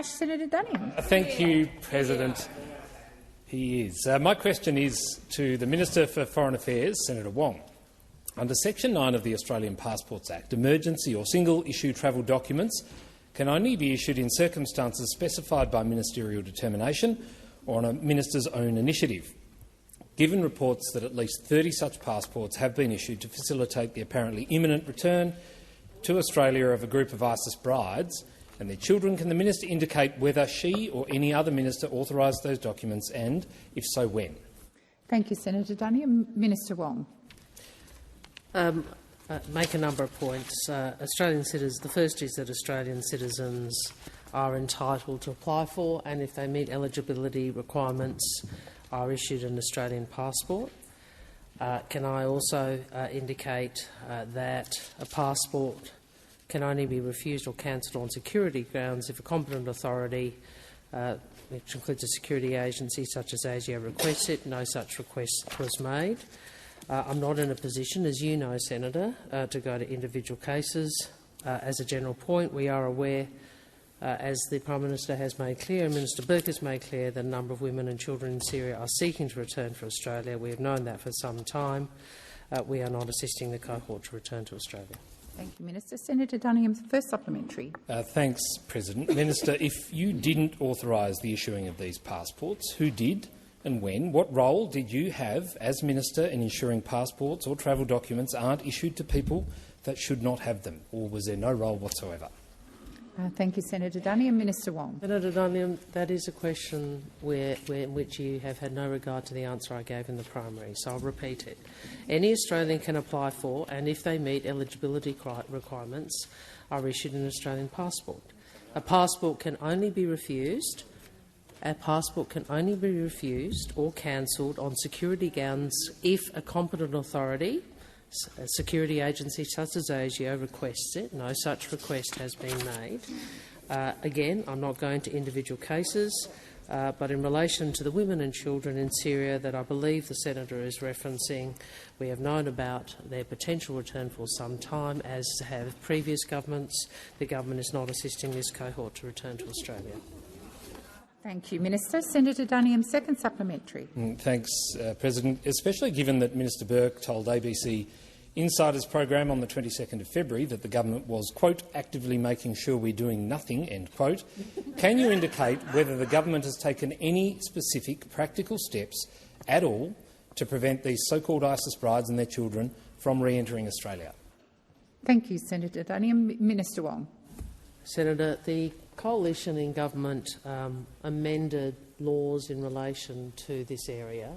Cash. Senator Duniam. Thank you, President. He is. My question is to the Minister for Foreign Affairs, Senator Wong. Under Section 9 of the Australian Passports Act, emergency or single-issue travel documents can only be issued in circumstances specified by ministerial determination or on a minister's own initiative. Given reports that at least 30 such passports have been issued to facilitate the apparently imminent return to Australia of a group of ISIS brides and their children, can the minister indicate whether she or any other minister authorised those documents and, if so, when? Thank you, Senator Duniam. Minister Wong. Make a number of points. Australian citizens. The first is that Australian citizens are entitled to apply for, and if they meet eligibility requirements, are issued an Australian passport. Can I also indicate that a passport can only be refused or cancelled on security grounds if a competent authority, which includes a security agency such as ASIO, requests it. No such request was made. I'm not in a position, as you know, Senator, to go to individual cases. As a general point, we are aware, as the Prime Minister has made clear and Minister Burke has made clear, that a number of women and children in Syria are seeking to return to Australia. We have known that for some time. We are not assisting the cohort to return to Australia. Thank you, Minister. Senator Duniam's first supplementary. Thanks, President. Minister, if you didn't authorise the issuing of these passports, who did and when? What role did you have as Minister in ensuring passports or travel documents aren't issued to people that should not have them, or was there no role whatsoever? Thank you, Senator Duniam. Minister Wong. Senator Duniam, that is a question in which you have had no regard to the answer I gave in the primary, so I'll repeat it. Any Australian can apply for, and if they meet eligibility requirements, are issued an Australian passport. A passport can only be refused or cancelled on security grounds if a competent authority, a security agency such as ASIO, requests it. No such request has been made. Again, I'm not going to individual cases, but in relation to the women and children in Syria that I believe the Senator is referencing, we have known about their potential return for some time, as have previous governments. The government is not assisting this cohort to return to Australia. Thank you, Minister. Senator Duniam, second supplementary. Thanks, President. Especially given that Minister Burke told ABC Insider's program on the 22nd of February that the government was, quote, actively making sure we're doing nothing, end quote, can you indicate whether the government has taken any specific practical steps at all to prevent these so-called ISIS brides and their children from re-entering Australia? Thank you, Senator Duniam. Minister Wong. Senator, the coalition in government amended laws in relation to this area.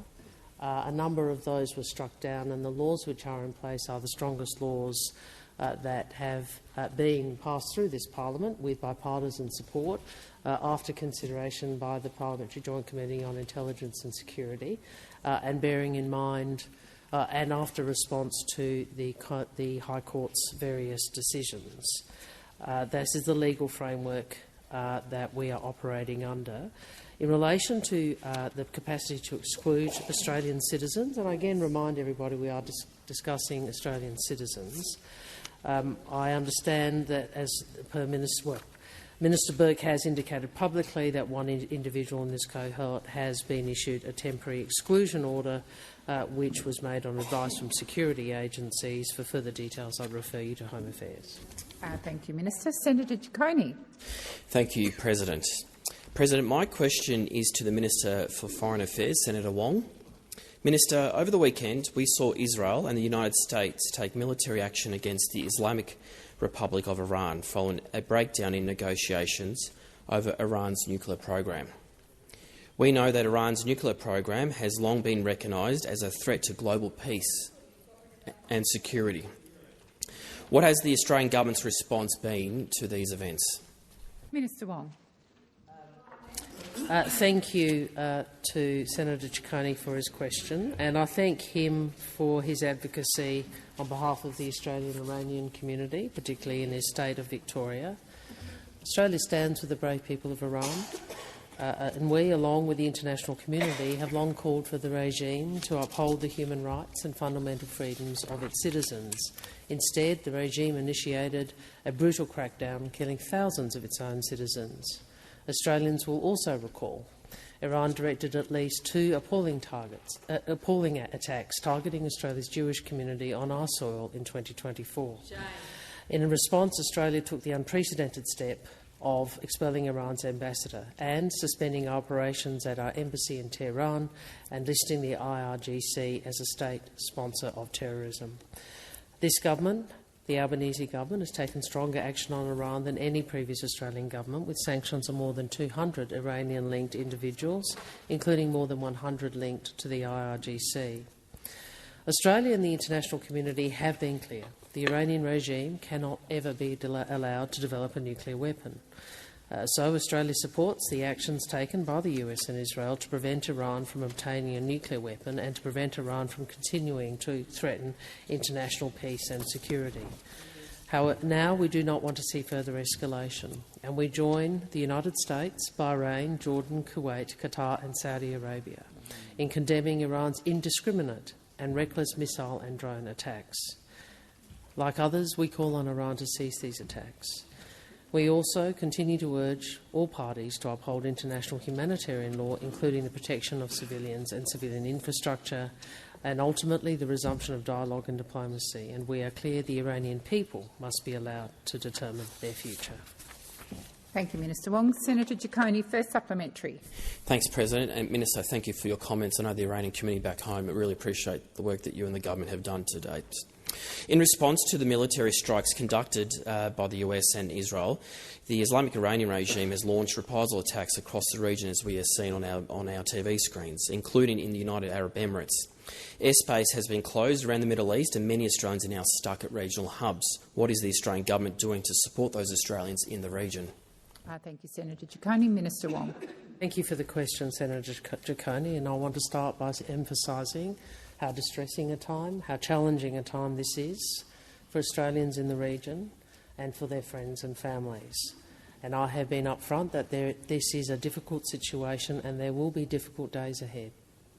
A number of those were struck down, and the laws which are in place are the strongest laws that have been passed through this parliament with bipartisan support after consideration by the Parliamentary Joint Committee on Intelligence and Security, and bearing in mind and after response to the High Court's various decisions. This is the legal framework that we are operating under. In relation to the capacity to exclude Australian citizens, and I again remind everybody we are discussing Australian citizens, I understand that, as per Minister Burke has indicated publicly, that one individual in this cohort has been issued a temporary exclusion order, which was made on advice from security agencies. For further details, I refer you to Home Affairs. Thank you, Minister. Senator Ciccone. Thank you, President. President, my question is to the Minister for Foreign Affairs, Senator Wong. Minister, over the weekend we saw Israel and the United States take military action against the Islamic Republic of Iran following a breakdown in negotiations over Iran's nuclear program. We know that Iran's nuclear program has long been recognised as a threat to global peace and security. What has the Australian government's response been to these events? Minister Wong. Thank you to Senator Ciccone for his question, and I thank him for his advocacy on behalf of the Australian-Iranian community, particularly in his state of Victoria. Australia stands with the brave people of Iran, and we, along with the international community, have long called for the regime to uphold the human rights and fundamental freedoms of its citizens. Instead, the regime initiated a brutal crackdown, killing thousands of its own citizens. Australians will also recall Iran directed at least 2 appalling attacks targeting Australia's Jewish community on our soil in 2024. In response, Australia took the unprecedented step of expelling Iran's ambassador and suspending operations at our embassy in Tehran and listing the IRGC as a state sponsor of terrorism. This government, the Albanese government, has taken stronger action on Iran than any previous Australian government, with sanctions on more than 200 Iranian-linked individuals, including more than 100 linked to the IRGC. Australia and the international community have been clear. The Iranian regime cannot ever be allowed to develop a nuclear weapon. So Australia supports the actions taken by the US and Israel to prevent Iran from obtaining a nuclear weapon and to prevent Iran from continuing to threaten international peace and security. However, now we do not want to see further escalation, and we join the United States, Bahrain, Jordan, Kuwait, Qatar and Saudi Arabia in condemning Iran's indiscriminate and reckless missile and drone attacks. Like others, we call on Iran to cease these attacks. We also continue to urge all parties to uphold international humanitarian law, including the protection of civilians and civilian infrastructure, and ultimately the resumption of dialogue and diplomacy. And we are clear the Iranian people must be allowed to determine their future. Thank you, Minister Wong. Senator Ciccone, first supplementary. Thanks, President. And Minister, thank you for your comments. I know the Iranian community back home really appreciate the work that you and the government have done to date. In response to the military strikes conducted by the US and Israel, the Islamic Iranian regime has launched reprisal attacks across the region, as we have seen on our TV screens, including in the United Arab Emirates. Airspace has been closed around the Middle East and many Australians are now stuck at regional hubs. What is the Australian government doing to support those Australians in the region? Thank you, Senator Ciccone. Minister Wong. Thank you for the question, Senator Ciccone, and I want to start by emphasising how distressing a time, how challenging a time this is for Australians in the region and for their friends and families. And I have been upfront that this is a difficult situation and there will be difficult days ahead.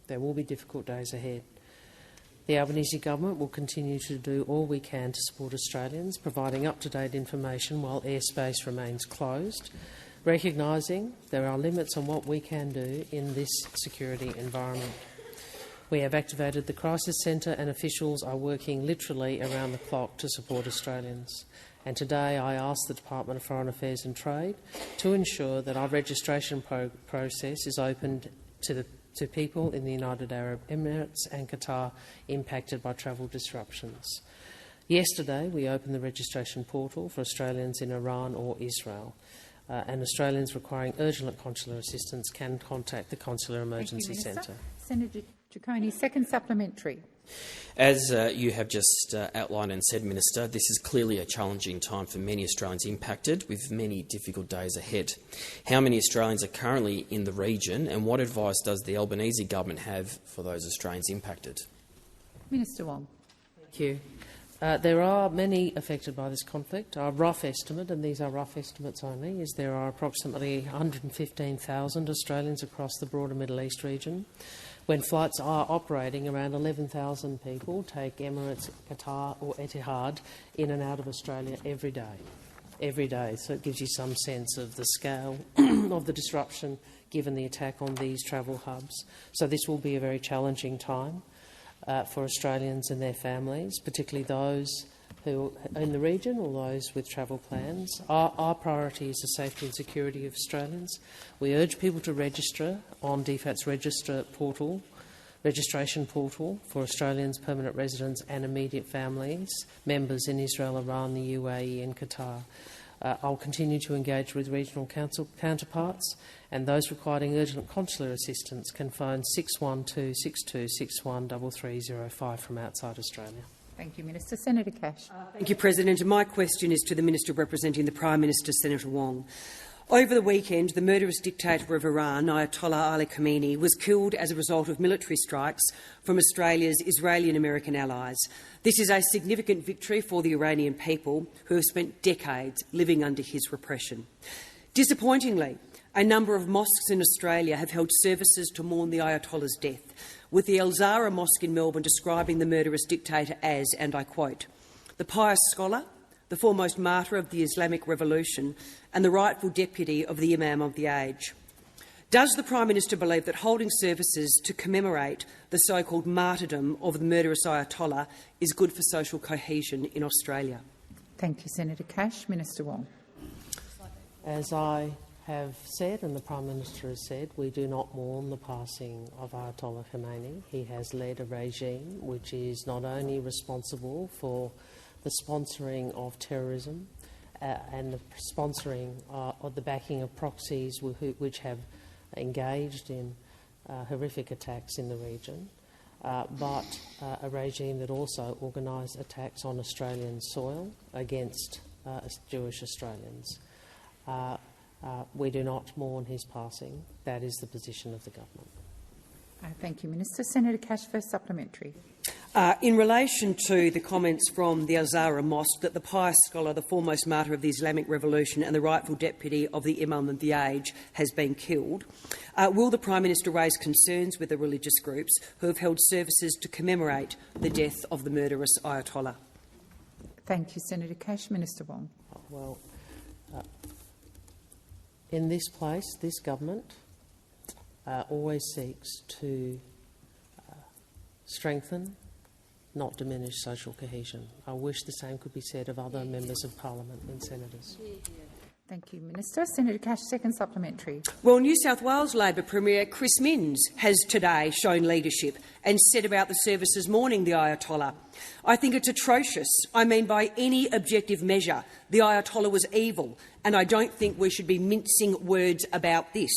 There will be difficult days ahead. The Albanese government will continue to do all we can to support Australians, providing up-to-date information while airspace remains closed, recognising there are limits on what we can do in this security environment. We have activated the Crisis Centre and officials are working literally around the clock to support Australians. And today I ask the Department of Foreign Affairs and Trade to ensure that our registration process is opened to people in the United Arab Emirates and Qatar impacted by travel disruptions. Yesterday we opened the registration portal for Australians in Iran or Israel. And Australians requiring urgent consular assistance can contact the Consular Emergency Centre. Senator Ciccone, second supplementary. As you have just outlined and said, Minister, this is clearly a challenging time for many Australians impacted, with many difficult days ahead. How many Australians are currently in the region, and what advice does the Albanese government have for those Australians impacted? Minister Wong. Thank you. There are many affected by this conflict. Our rough estimate, and these are rough estimates only, is there are approximately 115,000 Australians across the broader Middle East region. When flights are operating, around 11,000 people take Emirates, Qatar or Etihad in and out of Australia every day. Every day. So it gives you some sense of the scale of the disruption given the attack on these travel hubs. So this will be a very challenging time for Australians and their families, particularly those who are in the region or those with travel plans. Our priority is the safety and security of Australians. We urge people to register on DFAT's registration portal for Australians, permanent residents and immediate families, members in Israel, Iran, the UAE and Qatar. I'll continue to engage with regional counterparts, and those requiring urgent consular assistance can phone 612 6261 3305 from outside Australia. Thank you, Minister. Senator Cash. Thank you, President. My question is to the Minister representing the Prime Minister, Senator Wong. Over the weekend, the murderous dictator of Iran, Ayatollah Ali Khamenei, was killed as a result of military strikes from Australia's Israeli and American allies. This is a significant victory for the Iranian people, who have spent decades living under his repression. Disappointingly, a number of mosques in Australia have held services to mourn the Ayatollah's death, with the El Zahra Mosque in Melbourne describing the murderous dictator as, and I quote, "the pious scholar, the foremost martyr of the Islamic Revolution and the rightful deputy of the Imam of the age. Does the Prime Minister believe that holding services to commemorate the so-called martyrdom of the murderous Ayatollah is good for social cohesion in Australia? Thank you, Senator Cash. Minister Wong. As I have said and the Prime Minister has said, we do not mourn the passing of Ayatollah Khamenei. He has led a regime which is not only responsible for the sponsoring of terrorism and the sponsoring of the backing of proxies which have engaged in horrific attacks in the region, but a regime that also organised attacks on Australian soil against Jewish Australians. We do not mourn his passing. That is the position of the government. Thank you, Minister. Senator Cash, first supplementary. In relation to the comments from the Al-Zahra Mosque that the pious scholar, the foremost martyr of the Islamic Revolution and the rightful deputy of the Imam of the age has been killed, will the Prime Minister raise concerns with the religious groups who have held services to commemorate the death of the murderous Ayatollah? Thank you, Senator Cash. Minister Wong. Well, in this place, this government always seeks to strengthen, not diminish social cohesion. I wish the same could be said of other members of parliament and senators. Thank you, Minister. Senator Cash, second supplementary. Well, New South Wales Labor Premier Chris Minns has today shown leadership and said about the services mourning the Ayatollah, "I think it's atrocious. I mean, by any objective measure, the Ayatollah was evil, and I don't think we should be mincing words about this."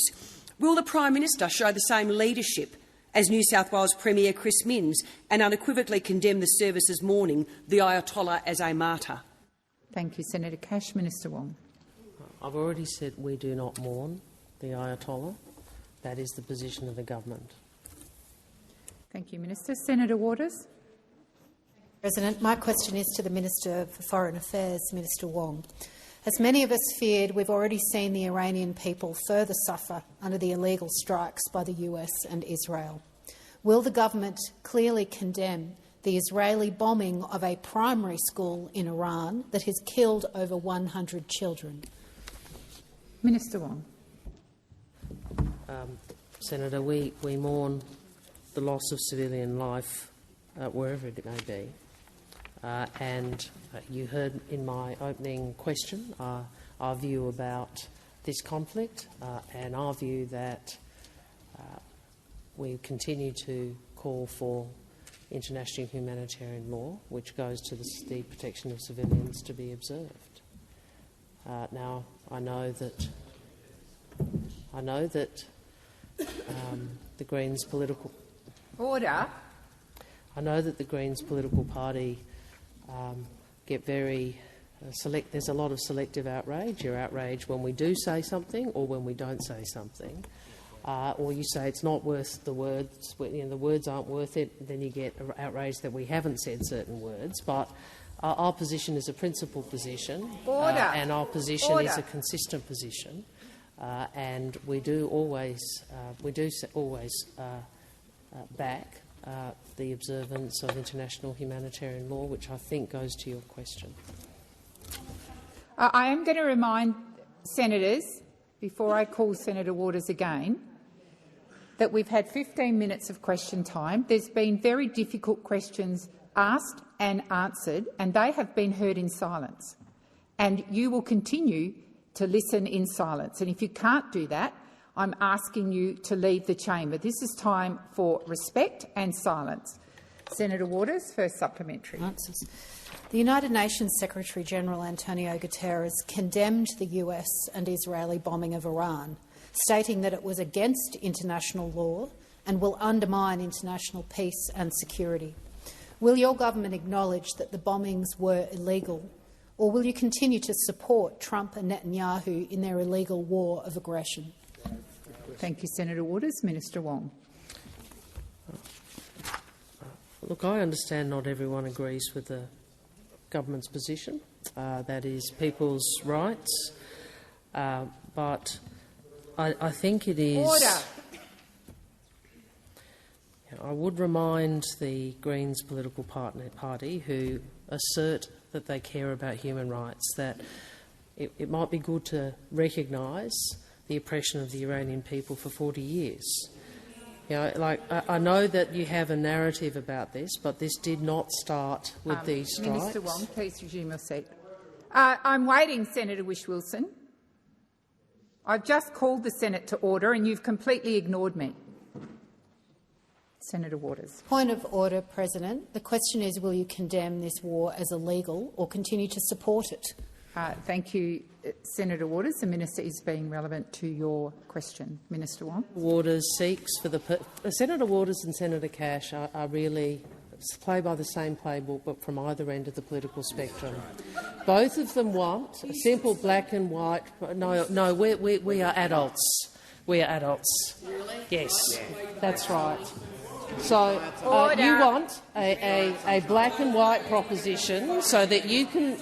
Will the Prime Minister show the same leadership as New South Wales Premier Chris Minns and unequivocally condemn the services mourning the Ayatollah as a martyr? Thank you, Senator Cash. Minister Wong. I've already said we do not mourn the Ayatollah. That is the position of the government. Thank you, Minister. Senator Waters. President, my question is to the Minister for Foreign Affairs, Minister Wong. As many of us feared, we've already seen the Iranian people further suffer under the illegal strikes by the US and Israel. Will the government clearly condemn the Israeli bombing of a primary school in Iran that has killed over 100 children? Minister Wong. Senator, we mourn the loss of civilian life wherever it may be. And you heard in my opening question our view about this conflict and our view that we continue to call for international humanitarian law, which goes to the protection of civilians, to be observed. Now, I know that the Greens political Order. I know that the Greens political party get very there's a lot of selective outrage. You're outraged when we do say something or when we don't say something. Or you say it's not worth the words, the words aren't worth it, then you get outraged that we haven't said certain words. But our position is a principled position, and our position is a consistent position, and we do always back the observance of international humanitarian law, which I think goes to your question. I am going to remind senators, before I call Senator Waters again, that we've had 15 minutes of question time. There's been very difficult questions asked and answered, and they have been heard in silence. And you will continue to listen in silence. And if you can't do that, I'm asking you to leave the chamber. This is time for respect and silence. Senator Waters, first supplementary. Answers. The United Nations Secretary-General Antonio Guterres condemned the US and Israeli bombing of Iran, stating that it was against international law and will undermine international peace and security. Will your government acknowledge that the bombings were illegal, or will you continue to support Trump and Netanyahu in their illegal war of aggression? Thank you, Senator Waters. Minister Wong. Look, I understand not everyone agrees with the government's position. That is people's rights. But I think it is... Order. I would remind the Greens political party who assert that they care about human rights, that it might be good to recognise the oppression of the Iranian people for 40 years. You know, I know that you have a narrative about this, but this did not start with these strikes. Minister Wong, please resume your seat. I'm waiting, Senator Whish-Wilson. I've just called the Senate to order and you've completely ignored me. Senator Waters. Point of order, President. The question is, will you condemn this war as illegal or continue to support it? Thank you, Senator Waters. The minister is being relevant to your question. Minister Wong. Waters seeks for Senator Waters and Senator Cash are really play by the same playbook, but from either end of the political spectrum. Both of them want a simple black and white. No, we are adults. We are adults. Really? Yes, that's right. So you want a black and white proposition so that you can.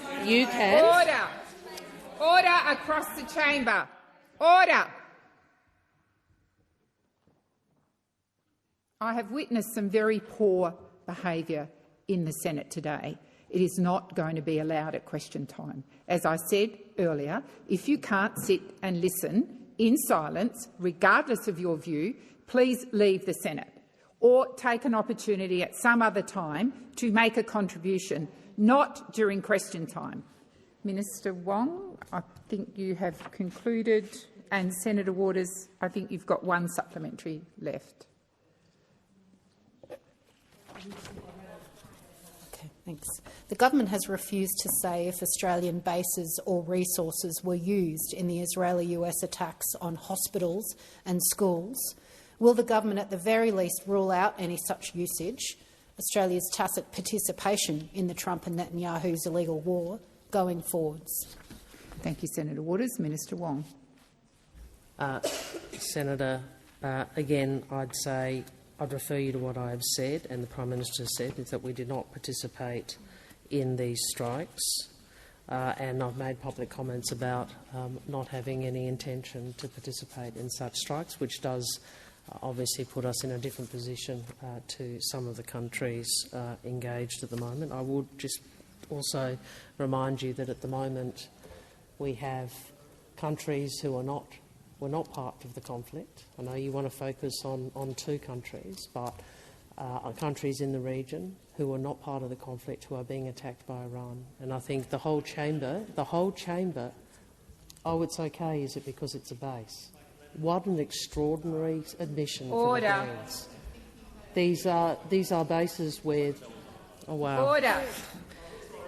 Order across the chamber. Order. I have witnessed some very poor behaviour in the Senate today. It is not going to be allowed at question time. As I said earlier, if you can't sit and listen in silence, regardless of your view, please leave the Senate or take an opportunity at some other time to make a contribution, not during question time. Minister Wong, I think you have concluded, and Senator Waters, I think you've got one supplementary left. Okay, thanks. The government has refused to say if Australian bases or resources were used in the Israeli-US attacks on hospitals and schools. Will the government at the very least rule out any such usage, Australia's tacit participation in the Trump and Netanyahu's illegal war going forwards? Thank you, Senator Waters. Minister Wong. Senator, again, I'd refer you to what I have said and the Prime Minister has said, is that we did not participate in these strikes, and I've made public comments about not having any intention to participate in such strikes, which does obviously put us in a different position to some of the countries engaged at the moment. I would just also remind you that at the moment we have countries who were not part of the conflict. I know you want to focus on two countries, but countries in the region who are not part of the conflict who are being attacked by Iran. And I think the whole chamber, oh, it's okay, is it because it's a base? What an extraordinary admission for the Greens. These are bases where, oh wow. Order.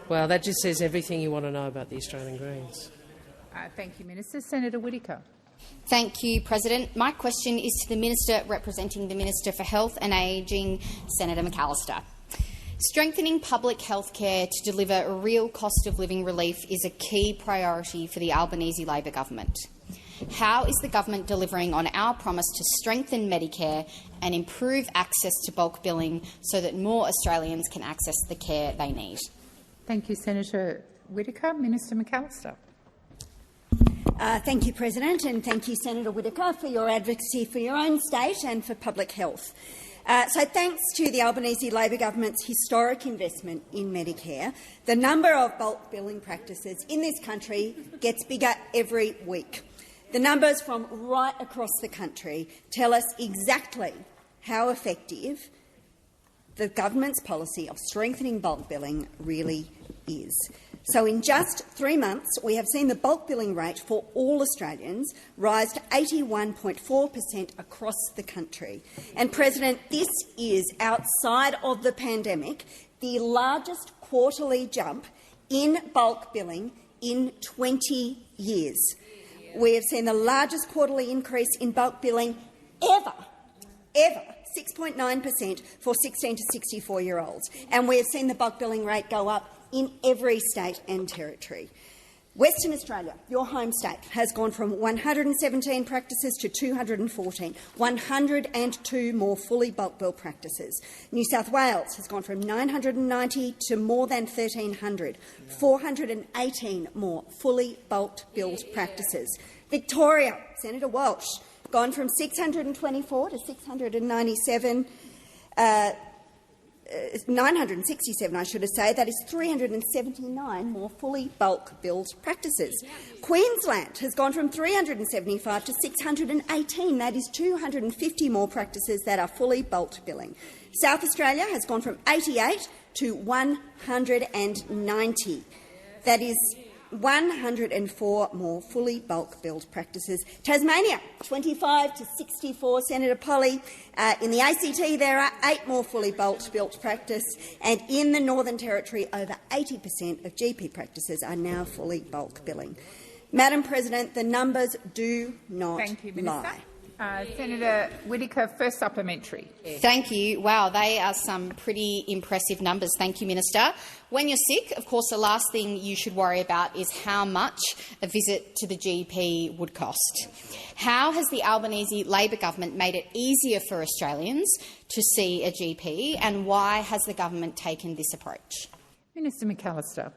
Well, that just says everything you want to know about the Australian Greens. Thank you, Minister. Senator Whittaker. Thank you, President. My question is to the Minister representing the Minister for Health and Ageing, Senator McAllister. Strengthening public health care to deliver a real cost of living relief is a key priority for the Albanese Labor government. How is the government delivering on our promise to strengthen Medicare and improve access to bulk billing so that more Australians can access the care they need? Thank you, Senator Whittaker. Minister McAllister. Thank you, President, and thank you, Senator Whittaker, for your advocacy for your own state and for public health. So thanks to the Albanese Labor government's historic investment in Medicare, the number of bulk billing practices in this country gets bigger every week. The numbers from right across the country tell us exactly how effective the government's policy of strengthening bulk billing really is. So in just 3 months, we have seen the bulk billing rate for all Australians rise to 81.4% across the country. And, President, this is, outside of the pandemic, the largest quarterly jump in bulk billing in 20 years. We have seen the largest quarterly increase in bulk billing ever, 6.9% for 16 to 64-year-olds. And we have seen the bulk billing rate go up in every state and territory. Western Australia, your home state, has gone from 117 practices to 214, 102 more fully bulk bill practices. New South Wales has gone from 990 to more than 1,300, 418 more fully bulk billed practices. Victoria, Senator Walsh, gone from 624 to 697 967, I should say. That is 379 more fully bulk-billed practices. Queensland has gone from 375 to 618. That is 250 more practices that are fully bulk billing. South Australia has gone from 88 to 190. That is 104 more fully bulk-billed practices. Tasmania, 25 to 64. Senator Polly. In the ACT, there are 8 more fully bulk-billed practice, and in the Northern Territory, over 80% of GP practices are now fully bulk billing. Madam President, the numbers do not Thank you, Minister. lie. Senator Whittaker, first supplementary. Thank you. Wow, they are some pretty impressive numbers. Thank you, Minister. When you're sick, of course, the last thing you should worry about is how much a visit to the GP would cost. How has the Albanese Labor government made it easier for Australians to see a GP, and why has the government taken this approach? Minister McAllister.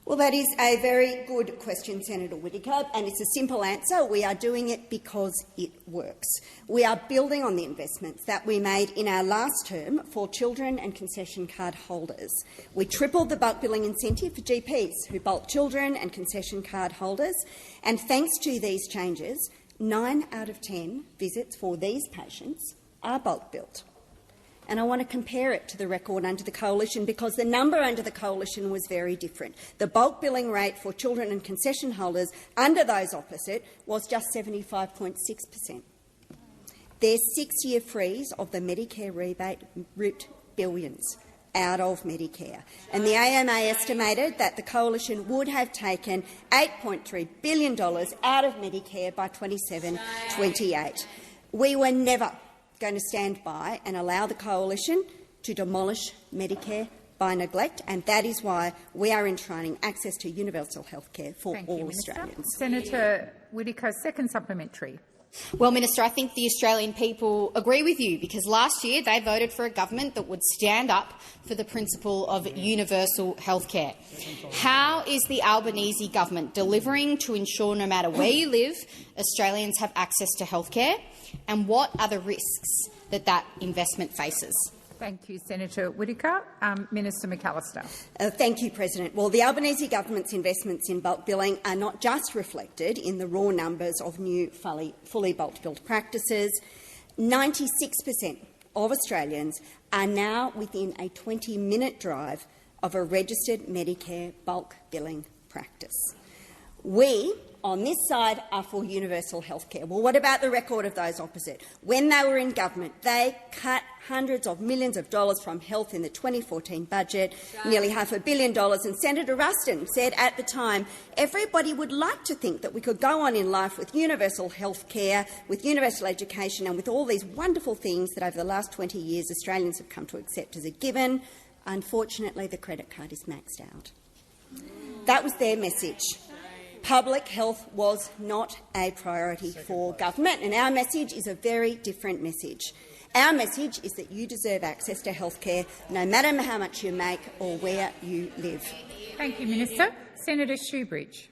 Well, that is a very good question, Senator Whittaker, and it's a simple answer. We are doing it because it works. We are building on the investments that we made in our last term for children and concession card holders. We tripled the bulk billing incentive for GPs who bulk children and concession card holders, and thanks to these changes, 9 out of 10 visits for these patients are bulk billed. And I want to compare it to the record under the Coalition, because the number under the Coalition was very different. The bulk billing rate for children and concession holders under those opposite was just 75.6%. Their 6-year freeze of the Medicare rebate ripped billions out of Medicare, and the AMA estimated that the Coalition would have taken $8.3 billion out of Medicare by 27-28. We were never going to stand by and allow the Coalition to demolish Medicare by neglect, and that is why we are enshrining access to universal health care for all Australians. Senator Whittaker, second supplementary. Well, Minister, I think the Australian people agree with you, because last year they voted for a government that would stand up for the principle of universal health care. How is the Albanese government delivering to ensure no matter where you live, Australians have access to health care, and what are the risks that that investment faces? Thank you, Senator Whittaker. Minister McAllister. Thank you, President. Well, the Albanese government's investments in bulk billing are not just reflected in the raw numbers of new fully bulk billed practices. 96% of Australians are now within a 20-minute drive of a registered Medicare bulk billing practice. We, on this side, are for universal health care. Well, what about the record of those opposite? When they were in government, they cut hundreds of millions of dollars from health in the 2014 budget, nearly $500 million, and Senator Ruston said at the time, everybody would like to think that we could go on in life with universal health care, with universal education, and with all these wonderful things that over the last 20 years Australians have come to accept as a given. Unfortunately, the credit card is maxed out. That was their message. Public health was not a priority for government, and our message is a very different message. Our message is that you deserve access to health care no matter how much you make or where you live. Thank you, Minister. Senator Shoebridge.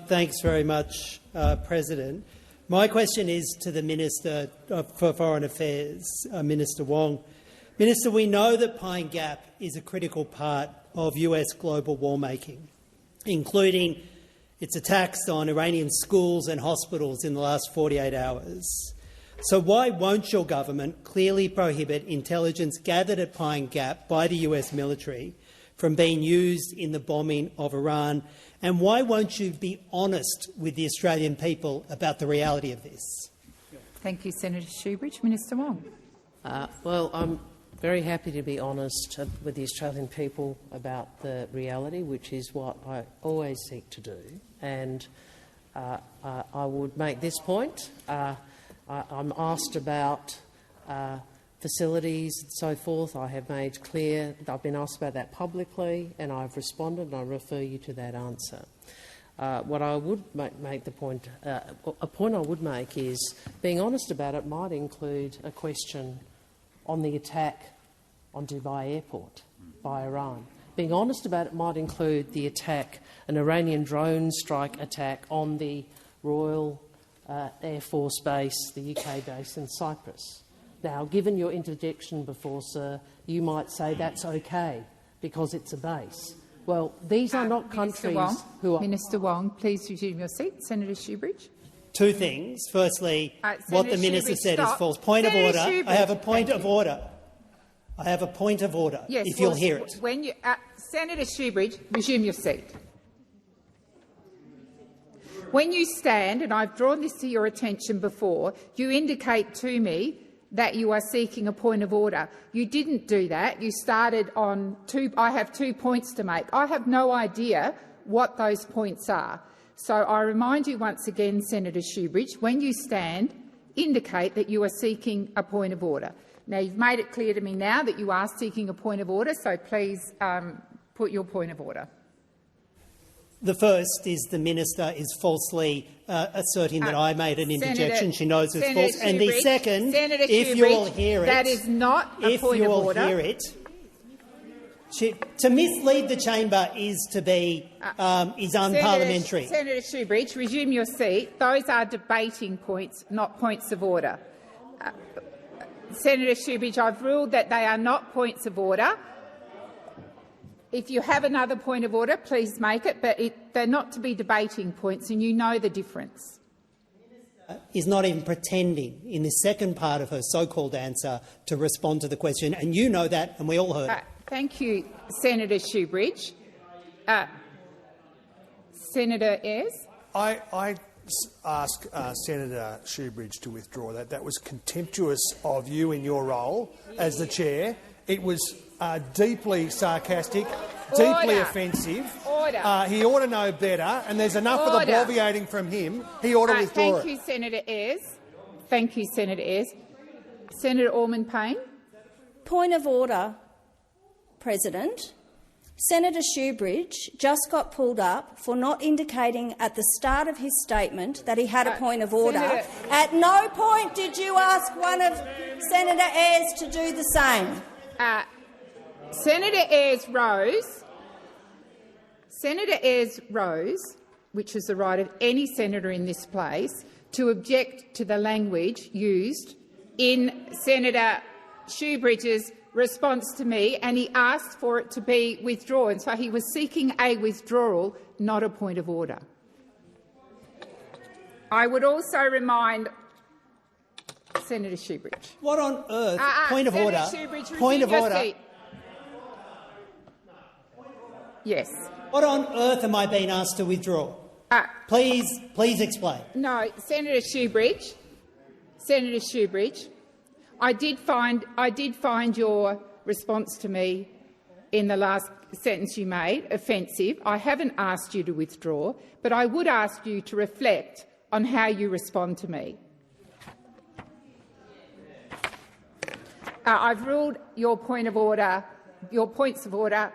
Thanks very much, President. My question is to the Minister for Foreign Affairs, Minister Wong. Minister, we know that Pine Gap is a critical part of US global war-making, including its attacks on Iranian schools and hospitals in the last 48 hours. So why won't your government clearly prohibit intelligence gathered at Pine Gap by the US military from being used in the bombing of Iran? And why won't you be honest with the Australian people about the reality of this? Thank you, Senator Shoebridge. Minister Wong. Well, I'm very happy to be honest with the Australian people about the reality, which is what I always seek to do. And I would make this point. I'm asked about facilities and so forth. I have made clear that I've been asked about that publicly, and I've responded, and I refer you to that answer. What I would make the point, a point I would make is being honest about it might include a question on the attack on Dubai Airport by Iran. Being honest about it might include the attack, an Iranian drone strike attack on the Royal Air Force Base, the UK base in Cyprus. Now, given your interjection before, sir, you might say that's okay because it's a base. Well, these are not countries who are— Minister Wong, please resume your seat. Senator Shoebridge. Two things. Firstly, what the minister said is false. Point of order. I have a point of order. I have a point of order, yes, if you'll hear it. When you, Senator Shoebridge, resume your seat. When you stand, and I've drawn this to your attention before, you indicate to me that you are seeking a point of order. You didn't do that. You started on I have 2 points to make. I have no idea what those points are. So I remind you once again, Senator Shoebridge, when you stand, indicate that you are seeking a point of order. Now, you've made it clear to me now that you are seeking a point of order, so please put your point of order. The first is the minister is falsely asserting that I made an interjection. She knows it's false. And the second, if you will hear it— that is not a point of order. If you will hear it— to mislead the chamber is to be is unparliamentary. Senator Shoebridge, resume your seat. Those are debating points, not points of order. Senator Shoebridge, I've ruled that they are not points of order. If you have another point of order, please make it, but they're not to be debating points, and you know the difference. Is not even pretending in the second part of her so-called answer to respond to the question, and you know that, and we all heard it. Thank you, Senator Shoebridge. Senator Ayres. I ask Senator Shoebridge to withdraw that. That was contemptuous of you in your role as the chair. It was deeply sarcastic, deeply offensive. He ought to know better, and there's enough of the bloviating from him. He ought to withdraw it. Thank you, Senator Ayres. Thank you, Senator Ayres. Senator Ormond-Payne. Point of order, President. Senator Shoebridge just got pulled up for not indicating at the start of his statement that he had a point of order. At no point did you ask one of Senator Ayres to do the same. Senator Ayres rose. Senator Ayres rose, which is the right of any senator in this place, to object to the language used in Senator Shoebridge's response to me, and he asked for it to be withdrawn. So he was seeking a withdrawal, not a point of order. I would also remind Senator Shoebridge. What on earth? Point of Senator order. Shoebridge, point of order. seat. Yes. What on earth am I being asked to withdraw? Please explain. No, Senator Shoebridge. Senator Shoebridge. I did find your response to me in the last sentence you made offensive. I haven't asked you to withdraw, but I would ask you to reflect on how you respond to me. I've ruled your point of order, your points of order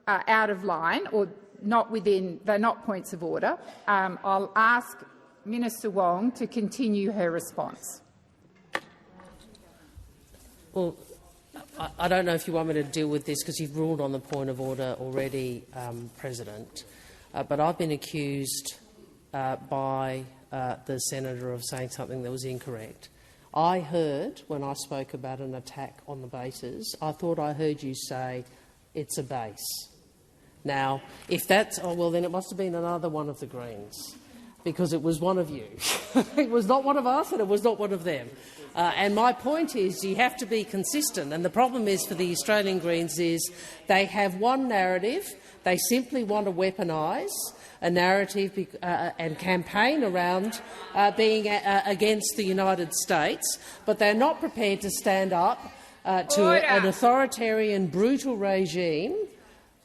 out of line, or not within. They're not points of order. I'll ask Minister Wong to continue her response. Well, I don't know if you want me to deal with this because you've ruled on the point of order already, President, but I've been accused by the senator of saying something that was incorrect. I heard, when I spoke about an attack on the bases, I thought I heard you say it's a base. Now, if that's— oh, well, then it must have been another one of the Greens, because it was one of you. It was not one of us and it was not one of them. And my point is you have to be consistent, and the problem is for the Australian Greens is they have one narrative. They simply want to weaponise a narrative and campaign around being against the United States, but they're not prepared to stand up to an authoritarian, brutal regime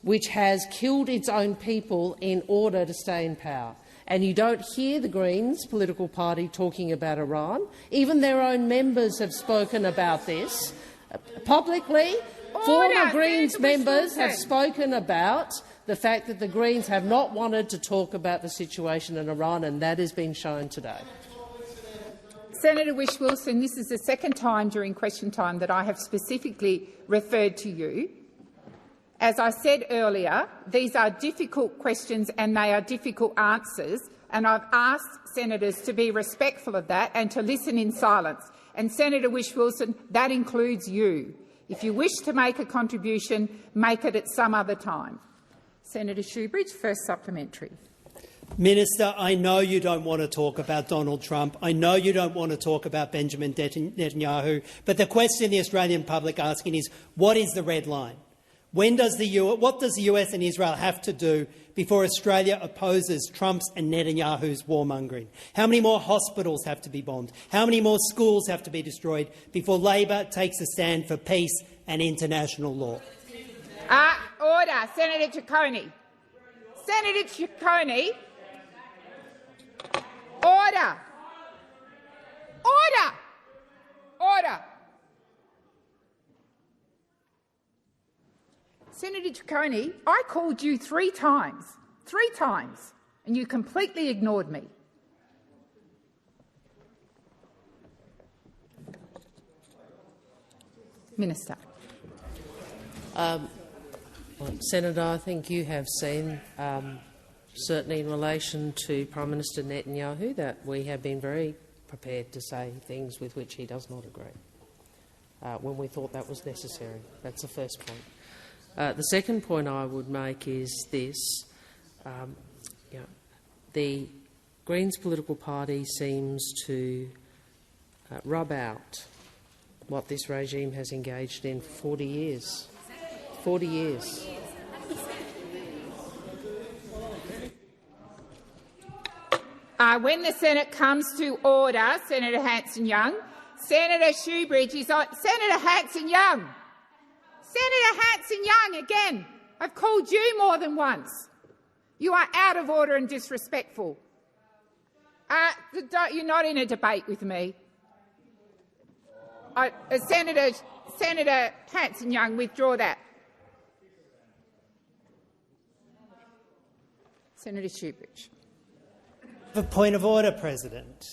which has killed its own people in order to stay in power. And you don't hear the Greens political party talking about Iran. Even their own members have spoken about this publicly. Former Greens members have spoken about the fact that the Greens have not wanted to talk about the situation in Iran, and that has been shown today. Senator Whish-Wilson, this is the second time during question time that I have specifically referred to you. As I said earlier, these are difficult questions and they are difficult answers, and I've asked senators to be respectful of that and to listen in silence. And Senator Whish-Wilson, that includes you. If you wish to make a contribution, make it at some other time. Senator Shoebridge, first supplementary. Minister, I know you don't want to talk about Donald Trump. I know you don't want to talk about Benjamin Netanyahu. But the question the Australian public are asking is, what is the red line? What does the US and Israel have to do before Australia opposes Trump's and Netanyahu's warmongering? How many more hospitals have to be bombed? How many more schools have to be destroyed before Labor takes a stand for peace and international law? Order. Senator Ciccone. Senator Ciccone. Order. Order. Order. Senator Ciccone, I called you 3 times, and you completely ignored me. Minister. Senator, I think you have seen, certainly in relation to Prime Minister Netanyahu, that we have been very prepared to say things with which he does not agree when we thought that was necessary. That's the first point. The second point I would make is this. The Greens political party seems to rub out what this regime has engaged in for 40 years. 40 years. When the Senate comes to order, Senator Hanson-Young, Senator Shoebridge is on. Senator Hanson-Young! Senator Hanson-Young, again, I've called you more than once. You are out of order and disrespectful. You're not in a debate with me. Senator Hanson-Young, withdraw that. Senator Shoebridge. A point of order, President.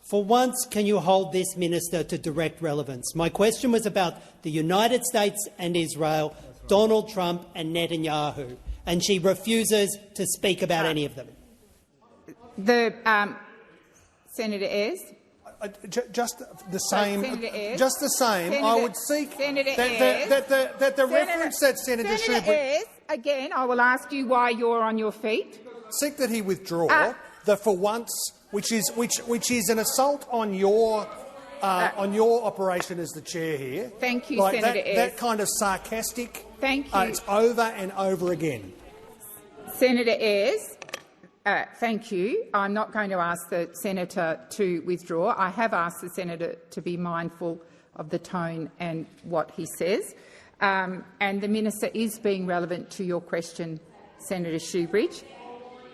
For once, can you hold this minister to direct relevance? My question was about the United States and Israel, Donald Trump and Netanyahu, and she refuses to speak about any of them. Senator Ayres. Just the same. Senator just the same. Senator, I would seek that the reference that Senator Shoebridge. Ayres, again, I will ask you why you're on your feet. Seek that he withdraw the for once, which is an assault on your operation as the chair here. Thank you, like Senator Ayres. That kind of sarcastic. Thank you. It's over and over again. Senator Ayres. Thank you. I'm not going to ask the senator to withdraw. I have asked the senator to be mindful of the tone and what he says. And the minister is being relevant to your question, Senator Shoebridge.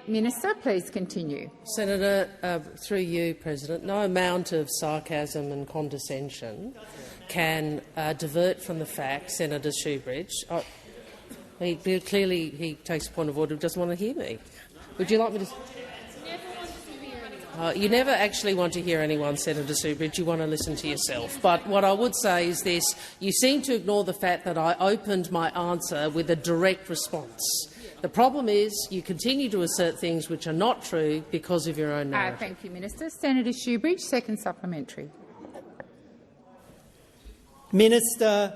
Minister, please continue. Senator, through you, President, no amount of sarcasm and condescension can divert from the fact, Senator Shoebridge. Clearly he takes a point of order, doesn't want to hear me. Would you like me to? You never actually want to hear anyone, Senator Shoebridge. You want to listen to yourself. But what I would say is this. You seem to ignore the fact that I opened my answer with a direct response. The problem is you continue to assert things which are not true because of your own narrative. Thank you, Minister. Senator Shoebridge, second supplementary. Minister,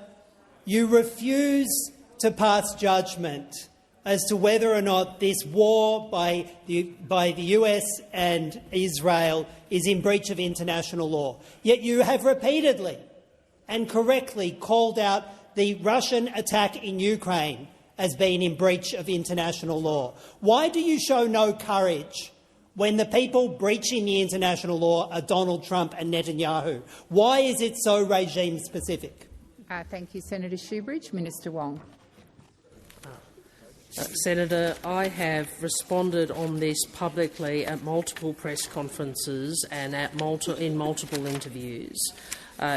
you refuse to pass judgment as to whether or not this war by the US and Israel is in breach of international law. Yet you have repeatedly and correctly called out the Russian attack in Ukraine as being in breach of international law. Why do you show no courage when the people breaching the international law are Donald Trump and Netanyahu? Why is it so regime-specific? Thank you, Senator Shoebridge. Minister Wong. Senator, I have responded on this publicly at multiple press conferences and in multiple interviews.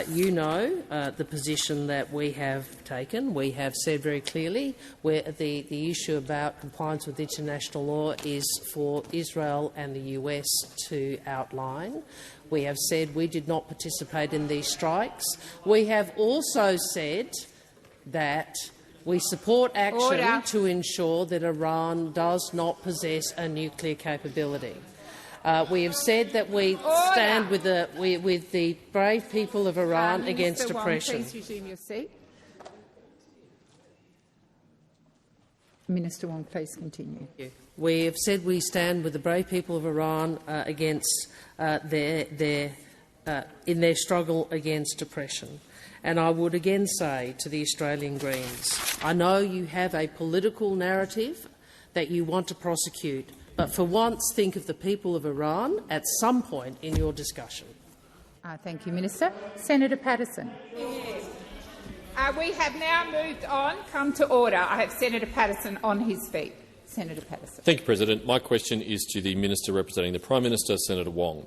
You know the position that we have taken. We have said very clearly where the issue about compliance with international law is for Israel and the US to outline. We have said we did not participate in these strikes. We have also said that We support action Order. to ensure that Iran does not possess a nuclear capability. We have said that we stand with the brave people of Iran against oppression. Please resume your seat. Minister Wong, please continue. We have said we stand with the brave people of Iran against in their struggle against oppression. And I would again say to the Australian Greens, I know you have a political narrative that you want to prosecute, but for once think of the people of Iran at some point in your discussion. Thank you, Minister. Senator Patterson. We have now moved on. Come to order. I have Senator Patterson on his feet. Senator Patterson. Thank you, President. My question is to the Minister representing the Prime Minister, Senator Wong.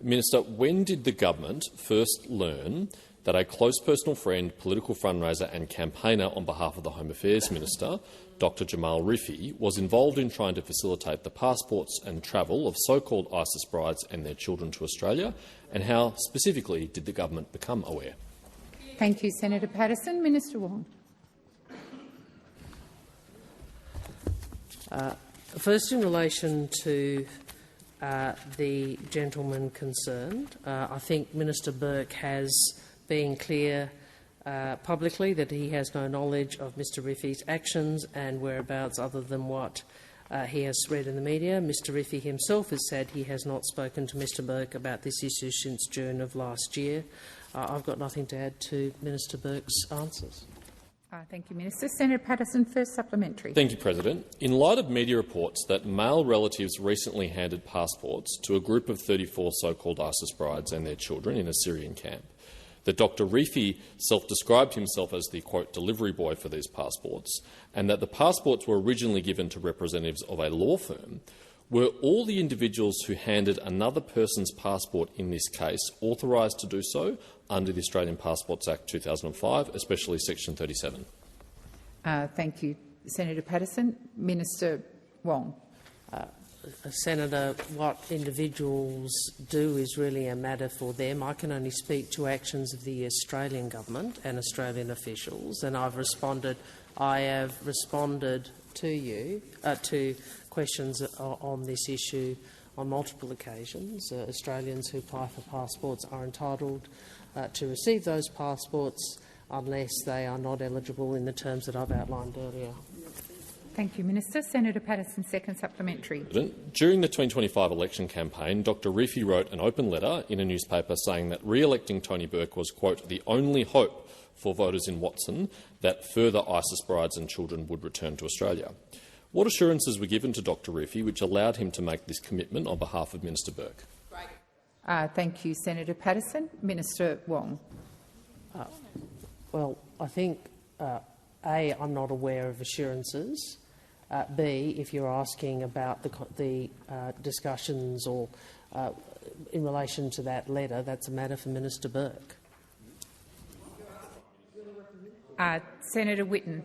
Minister, when did the government first learn that a close personal friend, political fundraiser and campaigner on behalf of the Home Affairs Minister, Dr Jamal Rifi, was involved in trying to facilitate the passports and travel of so-called ISIS brides and their children to Australia, and how specifically did the government become aware? Thank you, Senator Patterson. Minister Wong. First, in relation to the gentleman concerned, I think Minister Burke has been clear publicly that he has no knowledge of Mr Rifi's actions and whereabouts other than what he has read in the media. Mr Rifi himself has said he has not spoken to Mr Burke about this issue since June of last year. I've got nothing to add to Minister Burke's answers. Thank you, Minister. Senator Patterson, first supplementary. Thank you, President. In light of media reports that male relatives recently handed passports to a group of 34 so-called ISIS brides and their children in a Syrian camp, that Dr Rifi self-described himself as the, quote, delivery boy for these passports, and that the passports were originally given to representatives of a law firm, were all the individuals who handed another person's passport in this case authorised to do so under the Australian Passports Act 2005, especially Section 37? Thank you, Senator Patterson. Minister Wong. Senator, what individuals do is really a matter for them. I can only speak to actions of the Australian government and Australian officials, and I have responded to you to questions on this issue on multiple occasions. Australians who apply for passports are entitled to receive those passports unless they are not eligible in the terms that I've outlined earlier. Thank you, Minister. Senator Patterson, second supplementary. During the 2025 election campaign, Dr Rifi wrote an open letter in a newspaper saying that re-electing Tony Burke was, quote, the only hope for voters in Watson that further ISIS brides and children would return to Australia. What assurances were given to Dr Rifi which allowed him to make this commitment on behalf of Minister Burke? Thank you, Senator Patterson. Minister Wong. Well, I think, A, I'm not aware of assurances. B, if you're asking about the discussions or in relation to that letter, that's a matter for Minister Burke. Senator Whitten.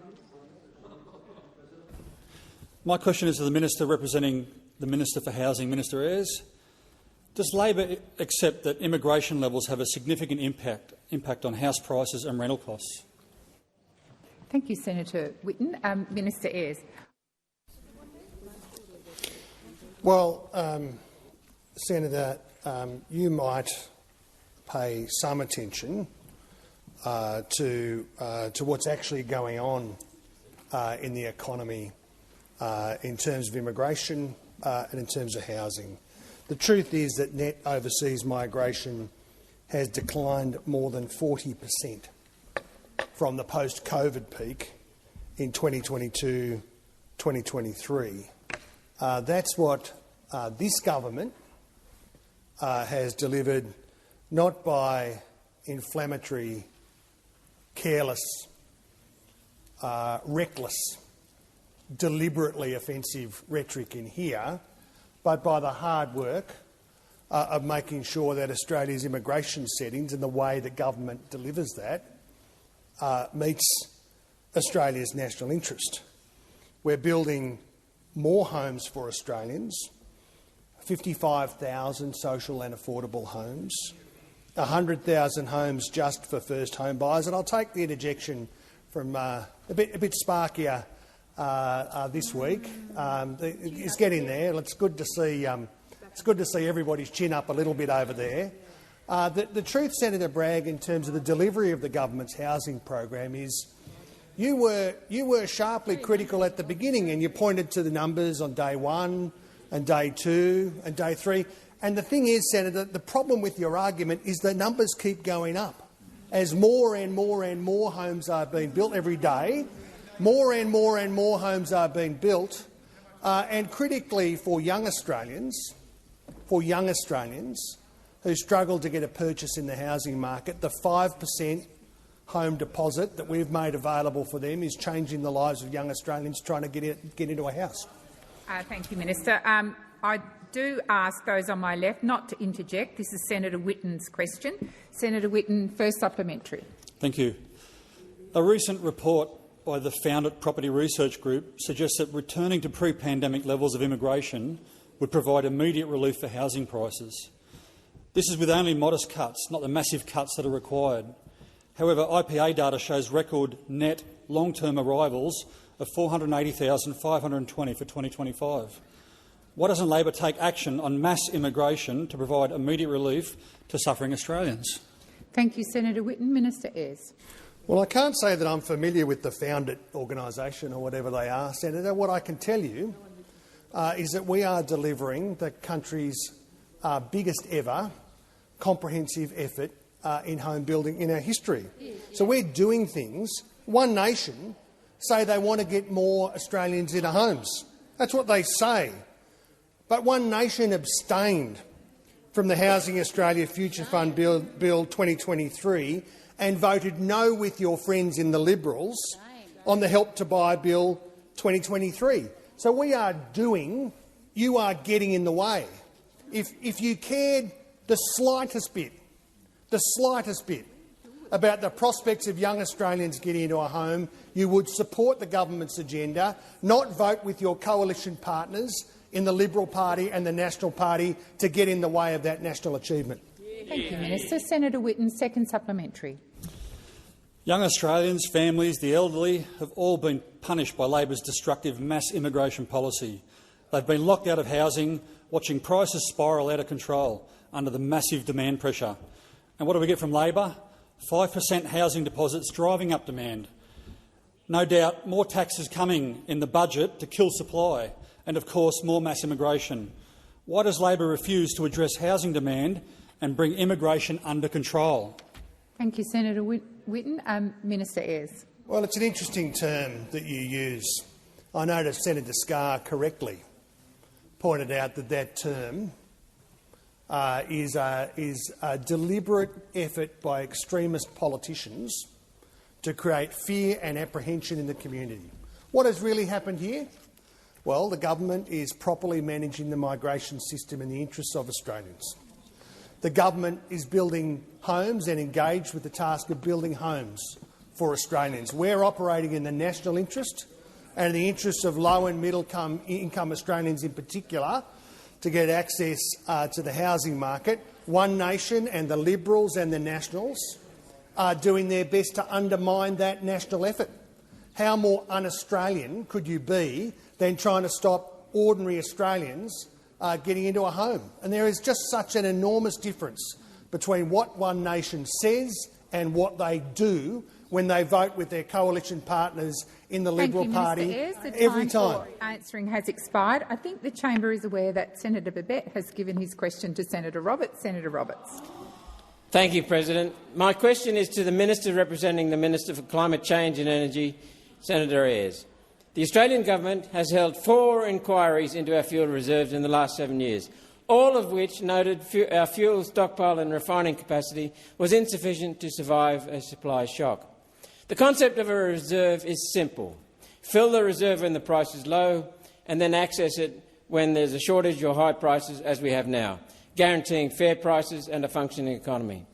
My question is to the Minister representing the Minister for Housing, Minister Ayres. Does Labor accept that immigration levels have a significant impact on house prices and rental costs? Thank you, Senator Whitten. Minister Ayres. Well, Senator, you might pay some attention to what's actually going on in the economy in terms of immigration and in terms of housing. The truth is that net overseas migration has declined more than 40% from the post-COVID peak in 2022-2023. That's what this government has delivered, not by inflammatory, careless, reckless, deliberately offensive rhetoric in here, but by the hard work of making sure that Australia's immigration settings and the way the government delivers that meets Australia's national interest. We're building more homes for Australians, 55,000 social and affordable homes, 100,000 homes just for first home buyers. And I'll take the interjection from a bit sparkier this week. It's getting there. It's good to see. It's good to see everybody's chin up a little bit over there. The truth, Senator Bragg, in terms of the delivery of the government's housing program is you were sharply critical at the beginning, and you pointed to the numbers on day 1 and day 2 and day 3. And the thing is, Senator, the problem with your argument is the numbers keep going up. As more and more and more homes are being built every day, more and more homes are being built, and critically for young Australians who struggle to get a purchase in the housing market, the 5% home deposit that we've made available for them is changing the lives of young Australians trying to get into a house. Thank you, Minister. I do ask those on my left not to interject. This is Senator Whitten's question. Senator Whitten, first supplementary. Thank you. A recent report by the Founded Property Research Group suggests that returning to pre-pandemic levels of immigration would provide immediate relief for housing prices. This is with only modest cuts, not the massive cuts that are required. However, IPA data shows record net long-term arrivals of 480,520 for 2025. Why doesn't Labor take action on mass immigration to provide immediate relief to suffering Australians? Thank you, Senator Whitten. Minister Ayres. Well, I can't say that I'm familiar with the Founded organisation or whatever they are, Senator. What I can tell you is that we are delivering the country's biggest ever comprehensive effort in home building in our history. So we're doing things. One Nation say they want to get more Australians into homes. That's what they say. But One Nation abstained from the Housing Australia Future Fund Bill 2023 and voted no with your friends in the Liberals on the Help to Buy Bill 2023. So we are doing, you are getting in the way. If you cared the slightest bit about the prospects of young Australians getting into a home, you would support the government's agenda, not vote with your coalition partners in the Liberal Party and the National Party to get in the way of that national achievement. Thank you, Minister. Senator Whitten, second supplementary. Young Australians, families, the elderly have all been punished by Labor's destructive mass immigration policy. They've been locked out of housing, watching prices spiral out of control under the massive demand pressure. And what do we get from Labor? 5% housing deposits driving up demand. No doubt more taxes coming in the budget to kill supply and, of course, more mass immigration. Why does Labor refuse to address housing demand and bring immigration under control? Thank you, Senator Whitten. Minister Ayres. Well, it's an interesting term that you use. I noticed Senator Scarr correctly pointed out that that term is a deliberate effort by extremist politicians to create fear and apprehension in the community. What has really happened here? Well, the government is properly managing the migration system in the interests of Australians. The government is building homes and engaged with the task of building homes for Australians. We're operating in the national interest and in the interests of low and middle income Australians in particular to get access to the housing market. One Nation and the Liberals and the Nationals are doing their best to undermine that national effort. How more un-Australian could you be than trying to stop ordinary Australians getting into a home? And there is just such an enormous difference between what One Nation says and what they do when they vote with their coalition partners in the Liberal Party every time. For answering has expired. I think the chamber is aware that Senator Babet has given his question to Senator Roberts. Senator Roberts. Thank you, President. My question is to the Minister representing the Minister for Climate Change and Energy, Senator Ayres. The Australian government has held 4 inquiries into our fuel reserves in the last 7 years, all of which noted our fuel stockpile and refining capacity was insufficient to survive a supply shock. The concept of a reserve is simple. Fill the reserve when the price is low and then access it when there's a shortage or high prices, as we have now, guaranteeing fair prices and a functioning economy.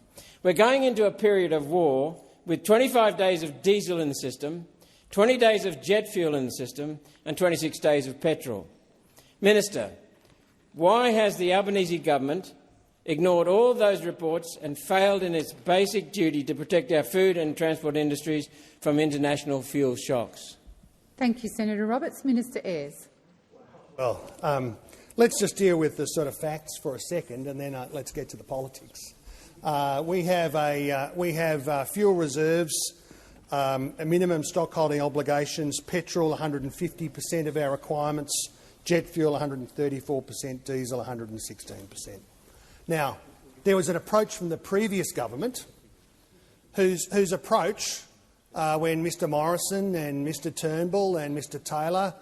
We're going into a period of war with 25 days of diesel in the system, 20 days of jet fuel in the system and 26 days of petrol. Minister, why has the Albanese government ignored all those reports and failed in its basic duty to protect our food and transport industries from international fuel shocks? Thank you, Senator Roberts. Minister Ayres. Well, let's just deal with the sort of facts for a second, and then let's get to the politics. We have fuel reserves, minimum stockholding obligations, petrol 150% of our requirements, jet fuel 134%, diesel 116%. Now, there was an approach from the previous government whose approach, when Mr Morrison and Mr Turnbull and Mr Taylor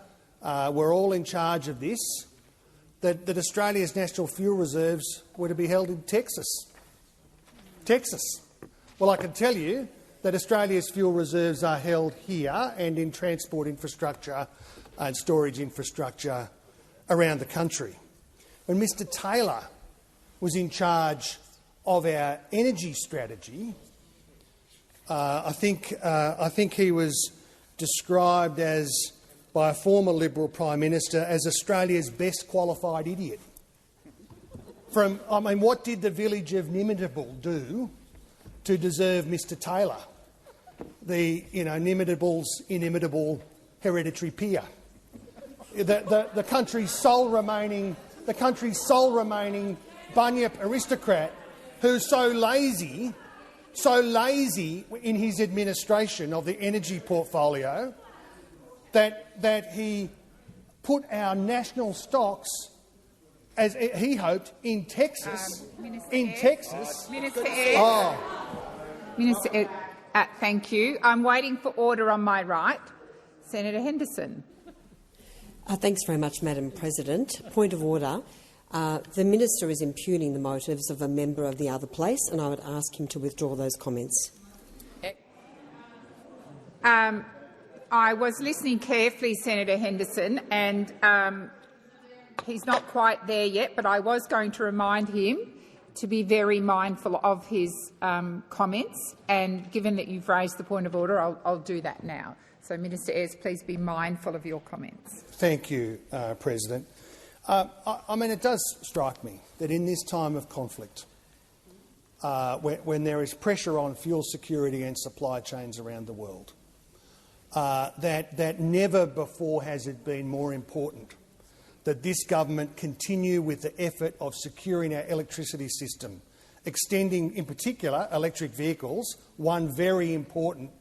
were all in charge of this, that Australia's national fuel reserves were to be held in Texas. Well, I can tell you that Australia's fuel reserves are held here and in transport infrastructure and storage infrastructure around the country. When Mr Taylor was in charge of our energy strategy, I think he was described by a former Liberal Prime Minister as Australia's best qualified idiot. What did the village of Nimidable do to deserve Mr Taylor, the Nimidable's inimitable hereditary peer, the country's sole remaining bunyip aristocrat, who's so lazy in his administration of the energy portfolio that he put our national stocks, as he hoped, in Texas. Minister Ayres. Thank you. I'm waiting for order on my right. Senator Henderson. Thanks very much, Madam President. Point of order. The minister is impugning the motives of a member of the other place, and I would ask him to withdraw those comments. I was listening carefully, Senator Henderson, and he's not quite there yet, but I was going to remind him to be very mindful of his comments, and given that you've raised the point of order, I'll do that now. So, Minister Ayres, please be mindful of your comments. Thank you, President. It does strike me that in this time of conflict, when there is pressure on fuel security and supply chains around the world, that never before has it been more important that this government continue with the effort of securing our electricity system, extending, in particular, electric vehicles, one very important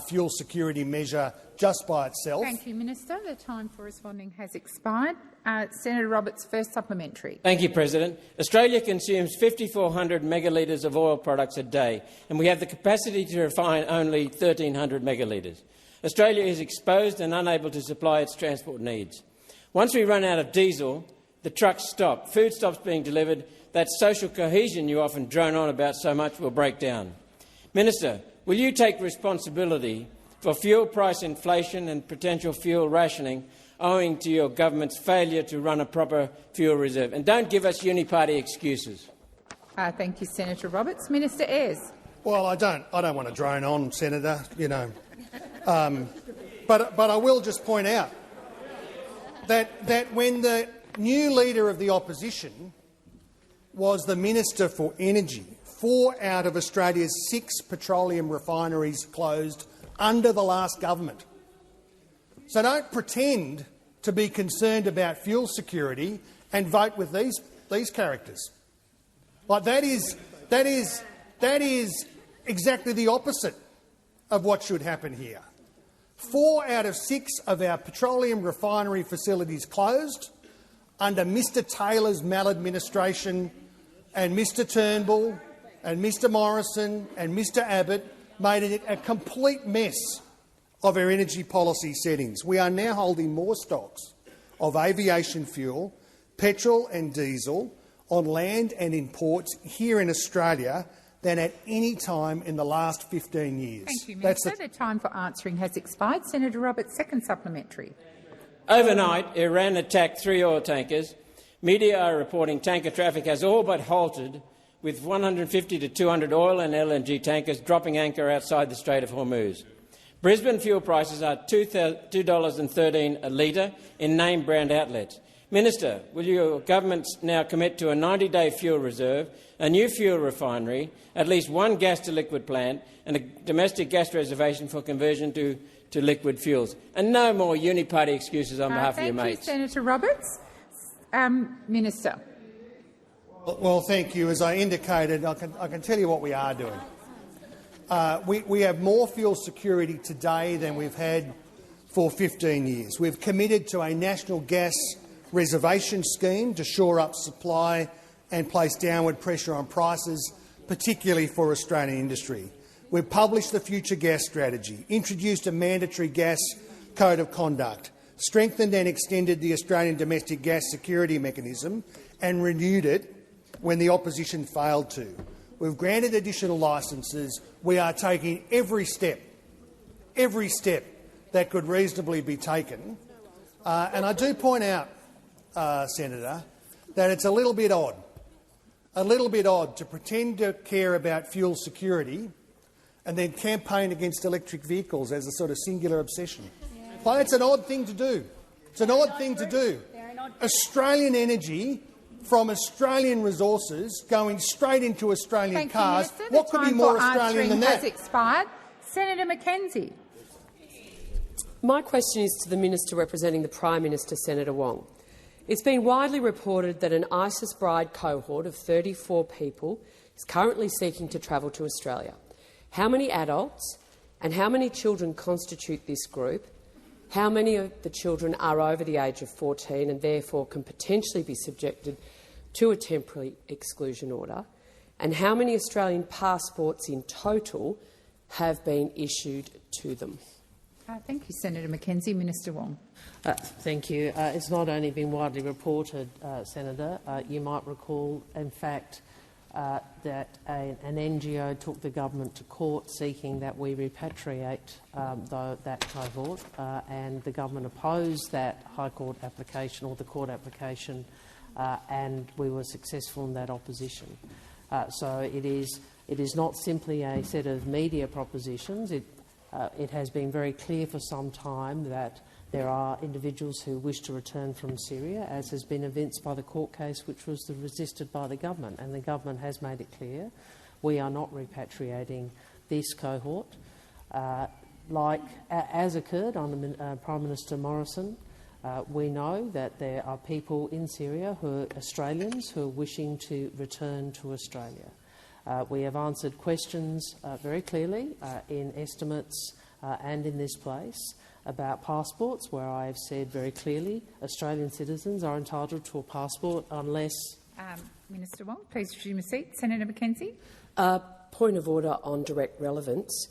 fuel security measure just by itself. Thank you, Minister. The time for responding has expired. Senator Roberts, first supplementary. Thank you, President. Australia consumes 5,400 megalitres of oil products a day, and we have the capacity to refine only 1,300 megalitres. Australia is exposed and unable to supply its transport needs. Once we run out of diesel, the trucks stop, food stops being delivered, that social cohesion you often drone on about so much will break down. Minister, will you take responsibility for fuel price inflation and potential fuel rationing owing to your government's failure to run a proper fuel reserve? And don't give us uni-party excuses. Thank you, Senator Roberts. Minister Ayres. Well, I don't want to drone on, Senator, but I will just point out that when the new leader of the opposition was the Minister for Energy, 4 out of Australia's 6 petroleum refineries closed under the last government. So don't pretend to be concerned about fuel security and vote with these characters. Like that is exactly the opposite of what should happen here. 4 out of 6 of our petroleum refinery facilities closed under Mr Taylor's maladministration, and Mr Turnbull and Mr Morrison and Mr Abbott made it a complete mess of our energy policy settings. We are now holding more stocks of aviation fuel, petrol and diesel on land and in ports here in Australia than at any time in the last 15 years. Thank you, Minister. The time for answering has expired. Senator Roberts, second supplementary. Overnight, Iran attacked 3 oil tankers. Media are reporting tanker traffic has all but halted, with 150 to 200 oil and LNG tankers dropping anchor outside the Strait of Hormuz. Brisbane fuel prices are $2.13 a litre in name brand outlets. Minister, will your government now commit to a 90-day fuel reserve, a new fuel refinery, at least one gas-to-liquid plant and a domestic gas reservation for conversion to liquid fuels? And no more uni-party excuses on behalf of your mates. Thank you, Senator Roberts. Minister. Well, thank you. As I indicated, I can tell you what we are doing. We have more fuel security today than we've had for 15 years. We've committed to a national gas reservation scheme to shore up supply and place downward pressure on prices, particularly for Australian industry. We've published the Future Gas Strategy, introduced a mandatory gas code of conduct, strengthened and extended the Australian domestic gas security mechanism and renewed it when the opposition failed to. We've granted additional licences. We are taking every step that could reasonably be taken. And I do point out, Senator, that it's a little bit odd to pretend to care about fuel security and then campaign against electric vehicles as a sort of singular obsession. Well, it's an odd thing to do. It's an odd thing to do. Australian energy from Australian resources going straight into Australian cars. What could be more Australian than that? Has expired. Senator Mackenzie. My question is to the Minister representing the Prime Minister, Senator Wong. It's been widely reported that an ISIS bride cohort of 34 people is currently seeking to travel to Australia. How many adults and how many children constitute this group? How many of the children are over the age of 14 and therefore can potentially be subjected to a temporary exclusion order? And how many Australian passports in total have been issued to them? Thank you, Senator Mackenzie. Minister Wong. Thank you. It's not only been widely reported, Senator. You might recall, in fact, that an NGO took the government to court seeking that we repatriate that cohort, and the government opposed that High Court application or the court application, and we were successful in that opposition. So it is not simply a set of media propositions. It has been very clear for some time that there are individuals who wish to return from Syria, as has been evinced by the court case which was resisted by the government, and the government has made it clear we are not repatriating this cohort. As occurred under Prime Minister Morrison, we know that there are people in Syria who are Australians who are wishing to return to Australia. We have answered questions very clearly in estimates and in this place about passports, where I have said very clearly Australian citizens are entitled to a passport unless— Minister Wong, please resume a seat. Senator Mackenzie. Point of order on direct relevance.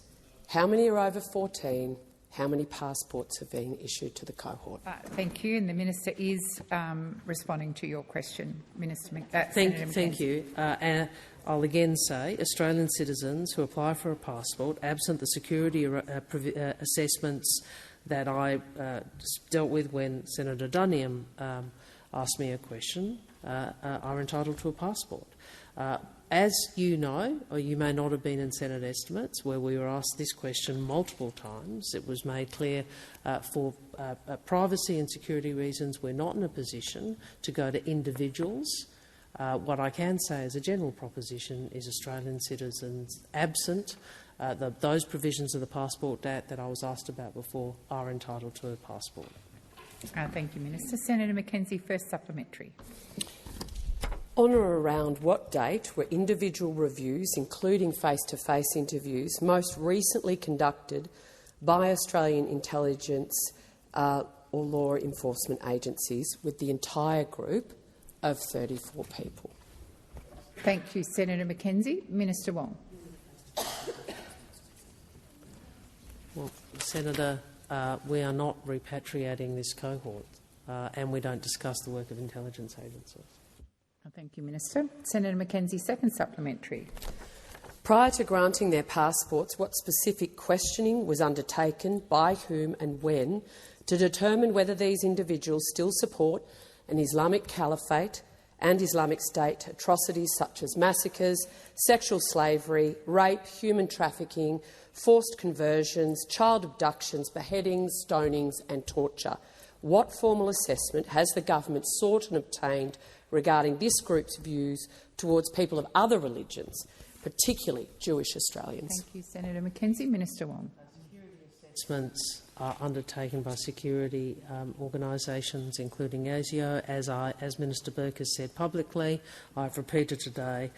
How many are over 14? How many passports have been issued to the cohort? Thank you. And the Minister is responding to your question. Thank you. I'll again say Australian citizens who apply for a passport, absent the security assessments that I dealt with when Senator Duniam asked me a question, are entitled to a passport. As you know, or you may not have been in Senate estimates, where we were asked this question multiple times, it was made clear for privacy and security reasons we're not in a position to go to individuals. What I can say as a general proposition is Australian citizens absent those provisions of the Passport Act that I was asked about before are entitled to a passport. Thank you, Minister. Senator Mackenzie, first supplementary. On or around what date were individual reviews, including face-to-face interviews, most recently conducted by Australian intelligence or law enforcement agencies with the entire group of 34 people? Thank you, Senator Mackenzie. Minister Wong. Well, Senator, we are not repatriating this cohort, and we don't discuss the work of intelligence agencies. Thank you, Minister. Senator Mackenzie, second supplementary. Prior to granting their passports, what specific questioning was undertaken, by whom and when, to determine whether these individuals still support an Islamic caliphate and Islamic State atrocities such as massacres, sexual slavery, rape, human trafficking, forced conversions, child abductions, beheadings, stonings and torture? What formal assessment has the government sought and obtained regarding this group's views towards people of other religions, particularly Jewish Australians? Thank you, Senator Mackenzie. Minister Wong. Assessments are undertaken by security organisations, including ASIO. As Minister Burke has said publicly, I've repeated today,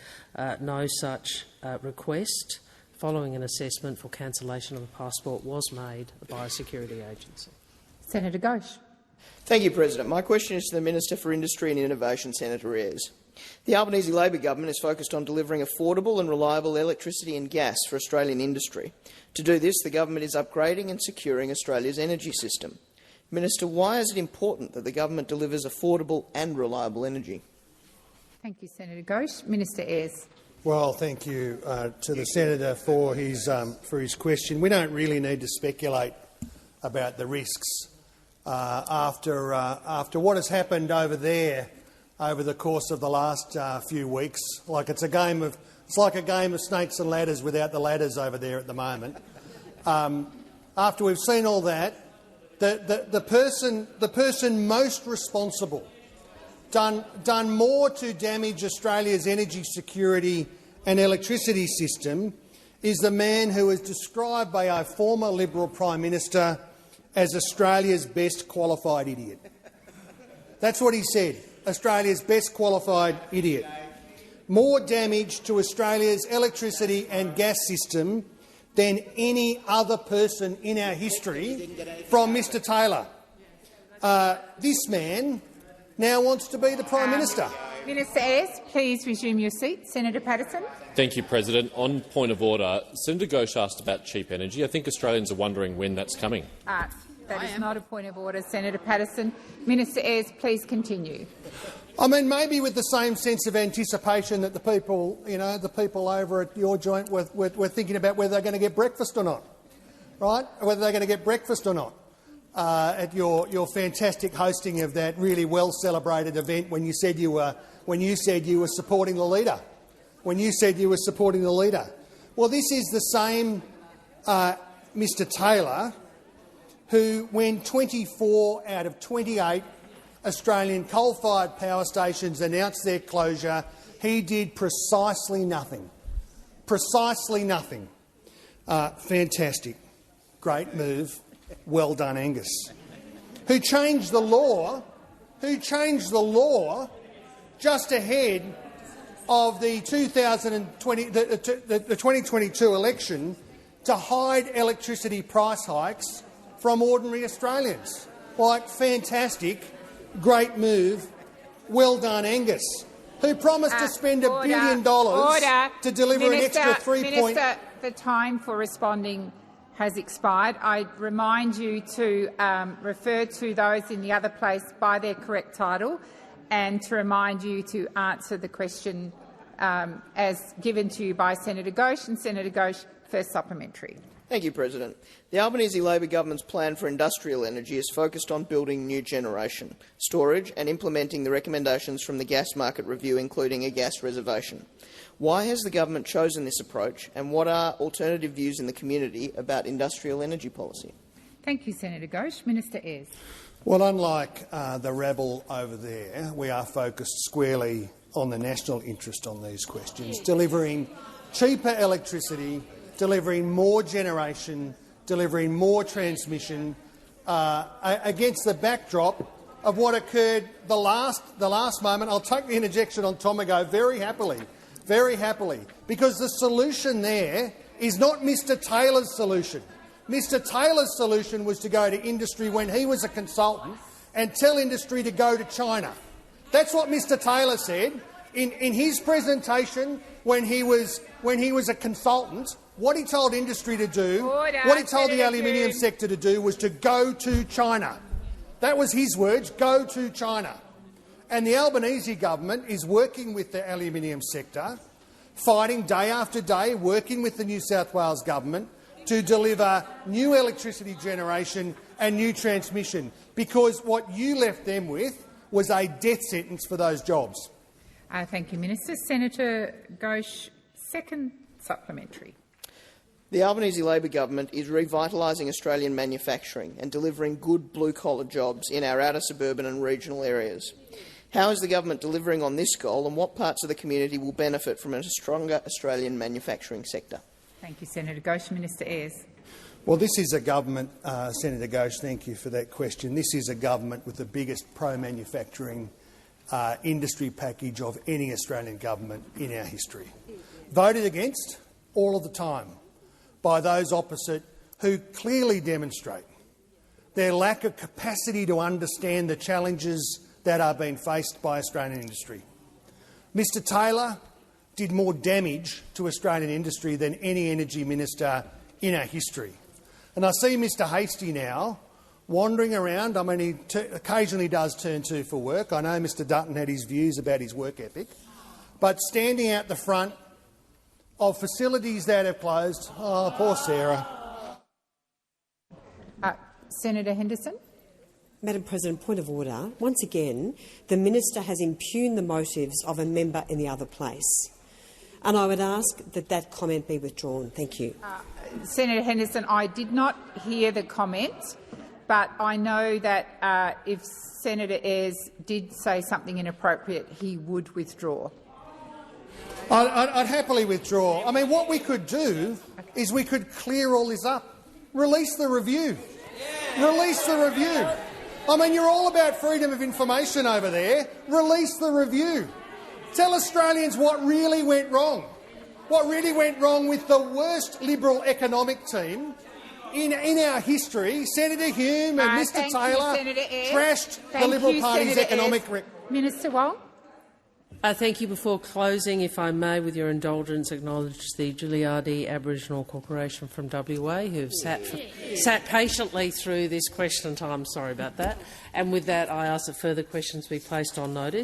no such request following an assessment for cancellation of a passport was made by a security agency. Senator Ghosh. Thank you, President. My question is to the Minister for Industry and Innovation, Senator Ayres. The Albanese Labor government is focused on delivering affordable and reliable electricity and gas for Australian industry. To do this, the government is upgrading and securing Australia's energy system. Minister, why is it important that the government delivers affordable and reliable energy? Thank you, Senator Ghosh. Minister Ayres. Well, thank you to the senator for his question. We don't really need to speculate about the risks after what has happened over there over the course of the last few weeks. It's like a game of snakes and ladders without the ladders over there at the moment. After we've seen all that, the person most responsible, done more to damage Australia's energy security and electricity system, is the man who is described by our former Liberal Prime Minister as Australia's best qualified idiot. That's what he said, Australia's best qualified idiot. More damage to Australia's electricity and gas system than any other person in our history from Mr Taylor. This man now wants to be the Prime Minister. Minister Ayres, please resume your seat. Senator Patterson. Thank you, President. On point of order, Senator Ghosh asked about cheap energy. I think Australians are wondering when that's coming. That is not a point of order, Senator Patterson. Minister Ayres, please continue. I mean, maybe with the same sense of anticipation that the people over at your joint were thinking about whether they're going to get breakfast or not, right? Whether they're going to get breakfast or not at your fantastic hosting of that really well-celebrated event when you said you were supporting the leader. When you said you were supporting the leader. Well, this is the same Mr Taylor who, when 24 out of 28 Australian coal-fired power stations announced their closure, he did precisely nothing. Precisely nothing. Fantastic. Great move. Well done, Angus. Who changed the law just ahead of the 2022 election to hide electricity price hikes from ordinary Australians. Fantastic. Great move. Well done, Angus. Who promised to spend $1 billion to deliver an extra 3 Minister, the time for responding has expired. I remind you to refer to those in the other place by their correct title and to remind you to answer the question as given to you by Senator Ghosh. And Senator Ghosh, first supplementary. Thank you, President. The Albanese Labor government's plan for industrial energy is focused on building new generation, storage and implementing the recommendations from the gas market review, including a gas reservation. Why has the government chosen this approach, and what are alternative views in the community about industrial energy policy? Thank you, Senator Ghosh. Minister Ayres. Well, unlike the rabble over there, we are focused squarely on the national interest on these questions, delivering cheaper electricity, delivering more generation, delivering more transmission against the backdrop of what occurred the last moment. I'll take the interjection on Tomago very happily, because the solution there is not Mr Taylor's solution. Mr Taylor's solution was to go to industry when he was a consultant and tell industry to go to China. That's what Mr Taylor said in his presentation when he was a consultant. What he told industry to do, what he told the aluminium sector to do, was to go to China. That was his words, go to China. And the Albanese government is working with the aluminium sector, fighting day after day, working with the New South Wales government to deliver new electricity generation and new transmission, because what you left them with was a death sentence for those jobs. Thank you, Minister. Senator Ghosh, second supplementary. The Albanese Labor government is revitalising Australian manufacturing and delivering good blue-collar jobs in our outer suburban and regional areas. How is the government delivering on this goal, and what parts of the community will benefit from a stronger Australian manufacturing sector? Thank you, Senator Ghosh. Minister Ayres. Well, this is a government, Senator Ghosh, thank you for that question. This is a government with the biggest pro-manufacturing industry package of any Australian government in our history. Voted against all of the time by those opposite who clearly demonstrate their lack of capacity to understand the challenges that are being faced by Australian industry. Mr Taylor did more damage to Australian industry than any energy minister in our history. And I see Mr Hastie now wandering around. I mean, he occasionally does turn to for work. I know Mr Dutton had his views about his work ethic. But standing out the front of facilities that have closed, oh, poor Sarah. Senator Henderson. Madam President, point of order. Once again, the minister has impugned the motives of a member in the other place. And I would ask that that comment be withdrawn. Thank you. Senator Henderson, I did not hear the comment, but I know that if Senator Ayres did say something inappropriate, he would withdraw. I'd happily withdraw. I mean, what we could do is we could clear all this up. Release the review. Release the review. I mean, you're all about freedom of information over there. Release the review. Tell Australians what really went wrong. What really went wrong with the worst Liberal economic team in our history. Senator Hume and Mr Taylor trashed the Liberal Party's economic record. Minister Wong. Thank you. Before closing, if I may, with your indulgence, acknowledge the Giuliardi Aboriginal Corporation from WA, who have sat patiently through this question time. Sorry about that. And with that, I ask that further questions be placed on notice.